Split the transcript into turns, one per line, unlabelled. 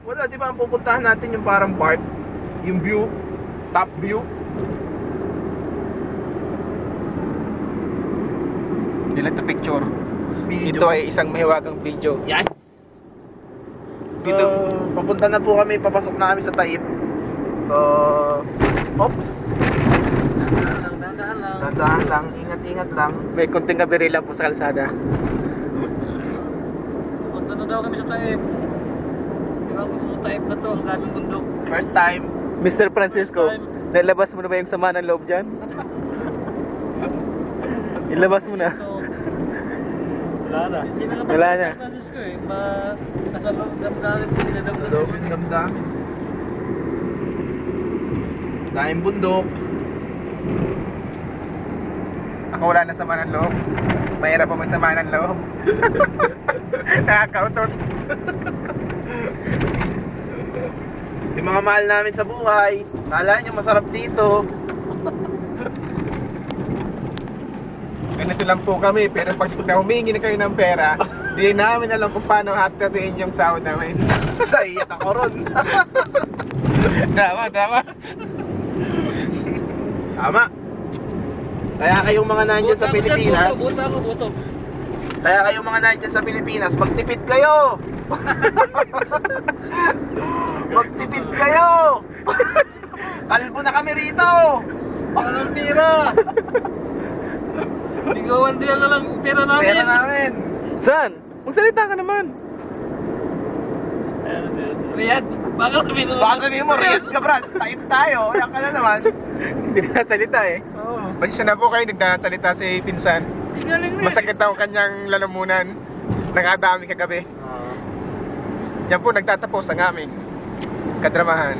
Wala, di ba ang pupuntahan natin yung parang park? Yung view, top view.
Hindi lang to picture.
Video.
Ito ay isang mahiwagang video.
Yes! So, papunta na po kami, papasok na kami sa Taib. So, oops. Dadaan lang, ingat-ingat lang.
May konting kabiri lang po sa kalsada.
Punta na daw kami sa Taib. Di ba kung sa Taib na to, ang daming bundok.
First time.
Mr. Francisco, nailabas mo na ba yung sama ng loob dyan? Ilabas mo na.
Wala na. Hindi na
Wala na.
Francisco eh. Nasa loob damdamin ko nila
Sa loob yung damdamin. Daming bundok.
Ako wala na sama ng loob. Mahirap pa may sama ng loob. Nakakautot.
Yung mga mahal namin sa buhay, kala nyo masarap dito.
Ganito lang po kami, pero pag humingi na kayo ng pera, di namin alam kung paano hatatiin yung sahod namin.
Naiyak ako ron.
Drama.
Tama. Kaya kayong mga nandyan sa Pilipinas,
Buto.
kaya kayong mga nandyan sa Pilipinas, magtipid kayo! Magtipid kayo! Kalbo na kami rito!
Walang pira. Ligawan din na lang pera namin.
Pera namin!
Saan? Magsalita ka naman.
Riyad, baka sabihin mo.
Baka sabihin mo, Riyad ka brad, type tayo, yan ka na naman.
Hindi na salita eh.
Oo.
Pasensya na po kayo, nagsasalita si Pinsan.
Galing rin.
Masakit daw ang kanyang lalamunan. Nakadami kagabi. Yan po nagtatapos ang aming kadramahan.